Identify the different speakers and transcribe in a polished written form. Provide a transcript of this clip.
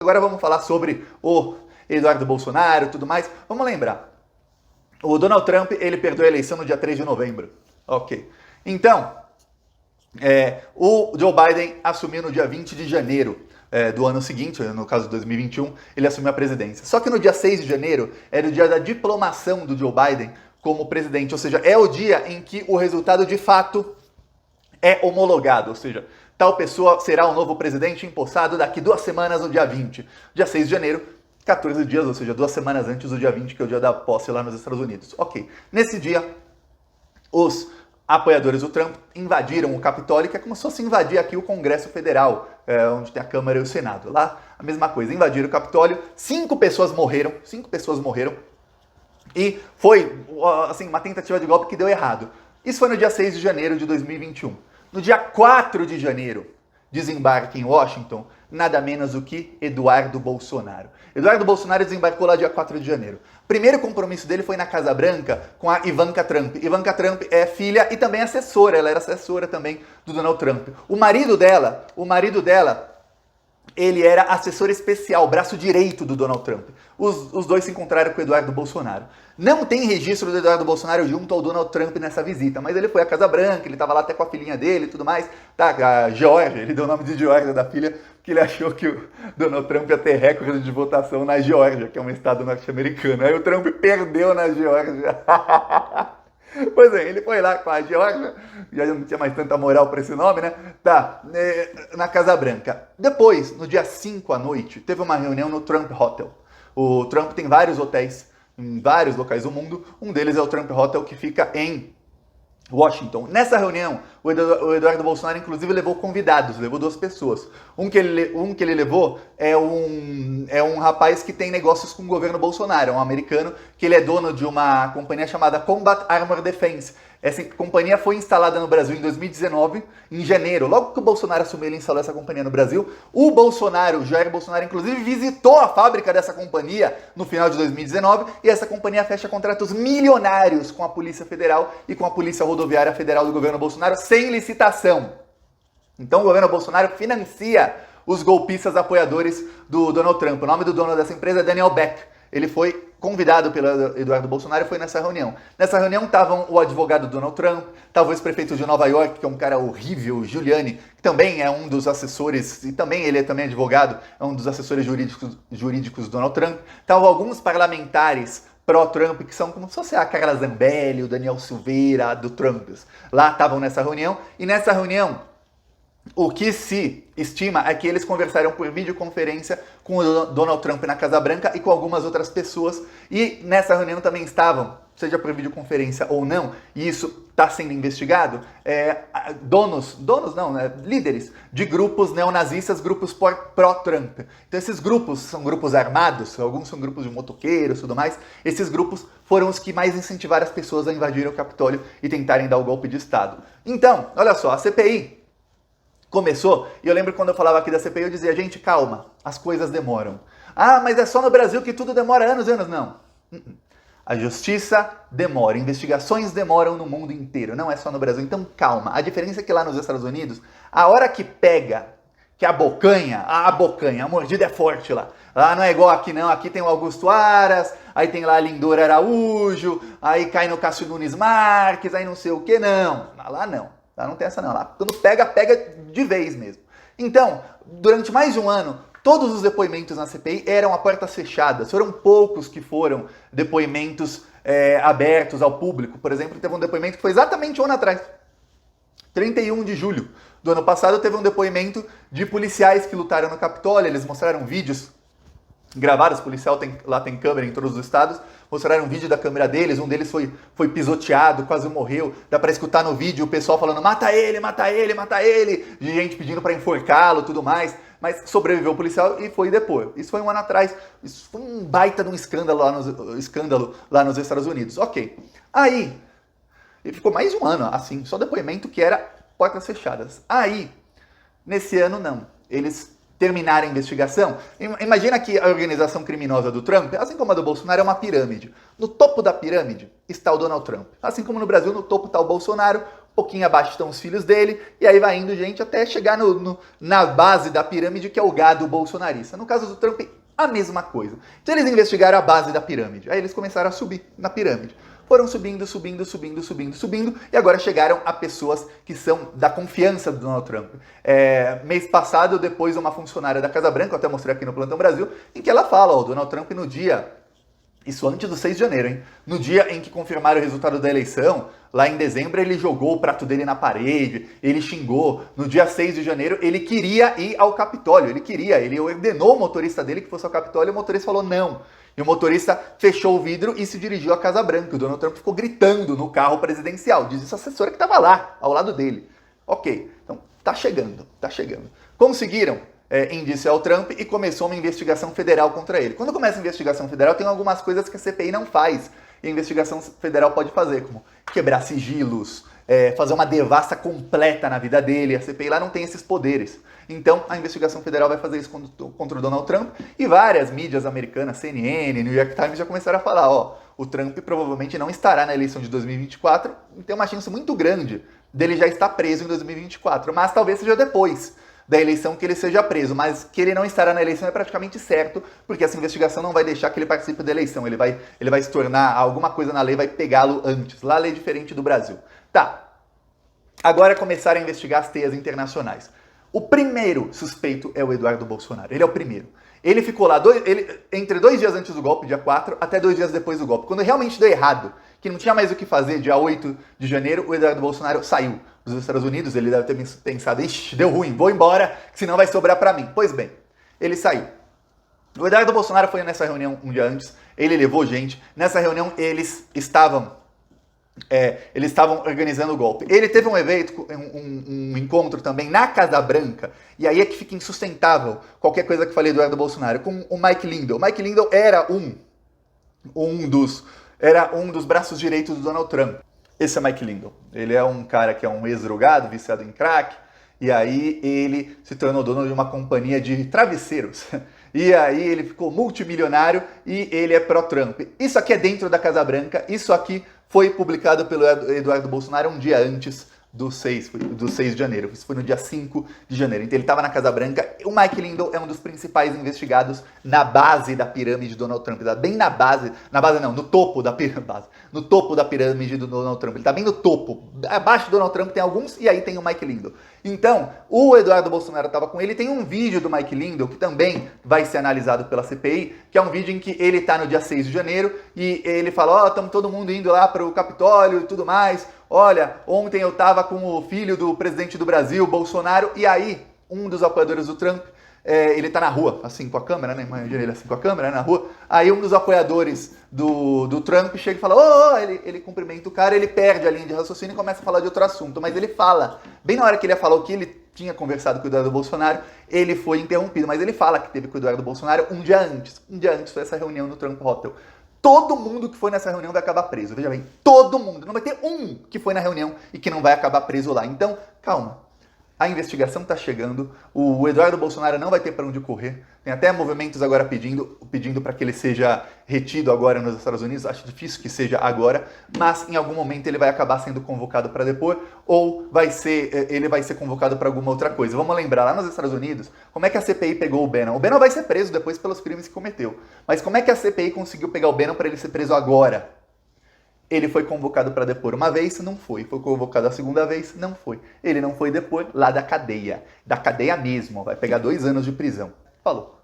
Speaker 1: Agora vamos falar sobre o Eduardo Bolsonaro e tudo mais. Vamos lembrar, o Donald Trump, ele perdeu a eleição no dia 3 de novembro. Ok. Então, o Joe Biden assumiu no dia 20 de janeiro do ano seguinte, no caso de 2021, ele assumiu a presidência. Só que no dia 6 de janeiro era o dia da diplomação do Joe Biden como presidente, ou seja, é o dia em que o resultado de fato é homologado, ou seja, tal pessoa será o novo presidente empossado daqui 2 semanas, no dia 20. Dia 6 de janeiro, 14 dias, ou seja, 2 semanas antes do dia 20, que é o dia da posse lá nos Estados Unidos. Ok. Nesse dia, os apoiadores do Trump invadiram o Capitólio, que é como se fosse invadir aqui o Congresso Federal, onde tem a Câmara e o Senado. Lá, a mesma coisa, invadiram o Capitólio, 5 pessoas morreram, e foi, assim, uma tentativa de golpe que deu errado. Isso foi no dia 6 de janeiro de 2021. No dia 4 de janeiro, desembarca em Washington nada menos do que Eduardo Bolsonaro. Eduardo Bolsonaro desembarcou lá dia 4 de janeiro. Primeiro compromisso dele foi na Casa Branca com a Ivanka Trump. Ivanka Trump é filha e também assessora, ela era assessora também do Donald Trump. O marido dela, ele era assessor especial, braço direito do Donald Trump. Os dois se encontraram com o Eduardo Bolsonaro. Não tem registro do Eduardo Bolsonaro junto ao Donald Trump nessa visita, mas ele foi à Casa Branca, ele estava lá até com a filhinha dele e tudo mais. Tá, a Geórgia, ele deu o nome de Geórgia da filha, porque ele achou que o Donald Trump ia ter recorde de votação na Geórgia, que é um estado norte-americano. Aí o Trump perdeu na Geórgia. Pois é, ele foi lá com a Geórgia, já não tinha mais tanta moral para esse nome, né? Tá, na Casa Branca. Depois, no dia 5 à noite, teve uma reunião no Trump Hotel. O Trump tem vários hotéis em vários locais do mundo, um deles é o Trump Hotel, que fica em Washington. Nessa reunião, o Eduardo Bolsonaro, inclusive, levou convidados, levou 2 pessoas. Um que ele levou é um rapaz que tem negócios com o governo Bolsonaro, um americano, que ele é dono de uma companhia chamada Combat Armor Defense. Essa companhia foi instalada no Brasil em 2019, em janeiro. Logo que o Bolsonaro assumiu, ele instalou essa companhia no Brasil. O Jair Bolsonaro, inclusive, visitou a fábrica dessa companhia no final de 2019, e essa companhia fecha contratos milionários com a Polícia Federal e com a Polícia Rodoviária Federal do governo Bolsonaro, sem licitação. Então o governo Bolsonaro financia os golpistas apoiadores do Donald Trump. O nome do dono dessa empresa é Daniel Beck. Ele foi convidado pelo Eduardo Bolsonaro e foi nessa reunião. Nessa reunião estavam o advogado Donald Trump, estava o ex-prefeito de Nova York, que é um cara horrível, Giuliani, que também é um dos assessores, e também ele é também advogado, é um dos assessores jurídicos do Donald Trump. Estavam alguns parlamentares pró-Trump, que são como se fosse a Carla Zambelli, o Daniel Silveira, do Trump. Lá estavam nessa reunião, e nessa reunião o que se estima é que eles conversaram por videoconferência com o Donald Trump na Casa Branca e com algumas outras pessoas. E nessa reunião também estavam, seja por videoconferência ou não, e isso está sendo investigado, líderes de grupos neonazistas, grupos pró-Trump. Então esses grupos são grupos armados, alguns são grupos de motoqueiros e tudo mais. Esses grupos foram os que mais incentivaram as pessoas a invadirem o Capitólio e tentarem dar o golpe de Estado. Então, olha só, a CPI começou, e eu lembro quando eu falava aqui da CPI, eu dizia, gente, calma, as coisas demoram. Ah, mas é só no Brasil que tudo demora anos e anos. Não. A justiça demora, investigações demoram no mundo inteiro, não é só no Brasil. Então, calma. A diferença é que lá nos Estados Unidos, a hora que pega, que a mordida é forte lá. Lá não é igual aqui não, aqui tem o Augusto Aras, aí tem lá a Lindora Araújo, aí cai no Cássio Nunes Marques, aí não sei o que, não. Lá não. Lá não tem essa não. Lá quando pega, pega de vez mesmo. Então, durante mais de um ano, todos os depoimentos na CPI eram a portas fechadas. Foram poucos que foram depoimentos abertos ao público. Por exemplo, teve um depoimento que foi exatamente um ano atrás. 31 de julho do ano passado, teve um depoimento de policiais que lutaram no Capitólio. Eles mostraram vídeos gravados, o policial lá tem câmera em todos os estados, mostraram um vídeo da câmera deles, um deles foi pisoteado, quase morreu, dá pra escutar no vídeo o pessoal falando mata ele, mata ele, mata ele, de gente pedindo pra enforcá-lo e tudo mais, mas sobreviveu o policial e foi depor. Isso foi um ano atrás, isso foi um baita de um escândalo lá nos Estados Unidos. Ok, aí, e ficou mais de um ano assim, só depoimento que era portas fechadas. Aí, nesse ano não, eles terminar a investigação. Imagina que a organização criminosa do Trump, assim como a do Bolsonaro, é uma pirâmide. No topo da pirâmide está o Donald Trump. Assim como no Brasil, no topo está o Bolsonaro, um pouquinho abaixo estão os filhos dele, e aí vai indo gente até chegar na base da pirâmide, que é o gado bolsonarista. No caso do Trump, a mesma coisa. Então eles investigaram a base da pirâmide, aí eles começaram a subir na pirâmide. Foram subindo, e agora chegaram a pessoas que são da confiança do Donald Trump. Mês passado, depois uma funcionária da Casa Branca, eu até mostrei aqui no Plantão Brasil, em que ela fala, o Donald Trump no dia, isso antes do 6 de janeiro, hein? No dia em que confirmaram o resultado da eleição, lá em dezembro, ele jogou o prato dele na parede, ele xingou. No dia 6 de janeiro, ele queria ir ao Capitólio, ele ordenou o motorista dele que fosse ao Capitólio, e o motorista falou não. E o motorista fechou o vidro e se dirigiu à Casa Branca. O Donald Trump ficou gritando no carro presidencial. Diz isso a assessora que estava lá, ao lado dele. Ok, então tá chegando. Conseguiram indiciar o Trump e começou uma investigação federal contra ele. Quando começa a investigação federal, tem algumas coisas que a CPI não faz. E a investigação federal pode fazer, como quebrar sigilos, fazer uma devassa completa na vida dele. A CPI lá não tem esses poderes. Então, a investigação federal vai fazer isso contra o Donald Trump, e várias mídias americanas, CNN, New York Times, já começaram a falar, o Trump provavelmente não estará na eleição de 2024, e tem uma chance muito grande dele já estar preso em 2024, mas talvez seja depois da eleição que ele seja preso, mas que ele não estará na eleição é praticamente certo, porque essa investigação não vai deixar que ele participe da eleição, ele vai se tornar alguma coisa na lei, vai pegá-lo antes. Lá a lei é diferente do Brasil. Tá, agora começaram a investigar as teias internacionais. O primeiro suspeito é o Eduardo Bolsonaro. Ele é o primeiro. Ele ficou lá entre 2 dias antes do golpe, dia 4, até 2 dias depois do golpe. Quando realmente deu errado, que não tinha mais o que fazer, dia 8 de janeiro, o Eduardo Bolsonaro saiu dos Estados Unidos. Ele deve ter pensado, ixi, deu ruim, vou embora, senão vai sobrar pra mim. Pois bem, ele saiu. O Eduardo Bolsonaro foi nessa reunião um dia antes, ele levou gente. Nessa reunião eles estavam organizando o golpe. Ele teve um evento, um encontro também na Casa Branca, e aí é que fica insustentável qualquer coisa que falei do Eduardo Bolsonaro, com o Mike Lindell. O Mike Lindell era um dos braços direitos do Donald Trump. Esse é Mike Lindell. Ele é um cara que é um ex-drogado, viciado em crack, e aí ele se tornou dono de uma companhia de travesseiros. E aí ele ficou multimilionário e ele é pró-Trump. Isso aqui é dentro da Casa Branca, isso aqui foi publicado pelo Eduardo Bolsonaro um dia antes do 6 de janeiro. Isso foi no dia 5 de janeiro. Então ele estava na Casa Branca. O Mike Lindell é um dos principais investigados na base da pirâmide de Donald Trump. Ele está bem no topo da pirâmide. No topo da pirâmide do Donald Trump. Ele está bem no topo. Abaixo do Donald Trump tem alguns e aí tem o Mike Lindell. Então, o Eduardo Bolsonaro estava com ele. Tem um vídeo do Mike Lindell que também vai ser analisado pela CPI, que é um vídeo em que ele está no dia 6 de janeiro e ele fala, estamos todo mundo indo lá para o Capitólio e tudo mais. Olha, ontem eu estava com o filho do presidente do Brasil, Bolsonaro, e aí um dos apoiadores do Trump, ele tá na rua, assim com a câmera, né? Imagina ele assim com a câmera, né, na rua. Aí um dos apoiadores do Trump chega e fala, ele cumprimenta o cara, ele perde a linha de raciocínio e começa a falar de outro assunto. Mas ele fala, bem na hora que ele ia falar o que ele tinha conversado com o Eduardo Bolsonaro, ele foi interrompido. Mas ele fala que teve com o Eduardo Bolsonaro um dia antes. Um dia antes foi essa reunião no Trump Hotel. Todo mundo que foi nessa reunião vai acabar preso. Veja bem, todo mundo. Não vai ter um que foi na reunião e que não vai acabar preso lá. Então, calma. A investigação está chegando. O Eduardo Bolsonaro não vai ter para onde correr. Tem até movimentos agora pedindo para que ele seja retido agora nos Estados Unidos. Acho difícil que seja agora, mas em algum momento ele vai acabar sendo convocado para depor ou ele vai ser convocado para alguma outra coisa. Vamos lembrar, lá nos Estados Unidos, como é que a CPI pegou o Bannon? O Bannon vai ser preso depois pelos crimes que cometeu. Mas como é que a CPI conseguiu pegar o Bannon para ele ser preso agora? Ele foi convocado para depor uma vez, não foi. Foi convocado a segunda vez, não foi. Ele não foi depor lá da cadeia. Da cadeia mesmo. Vai pegar 2 anos de prisão. Falou.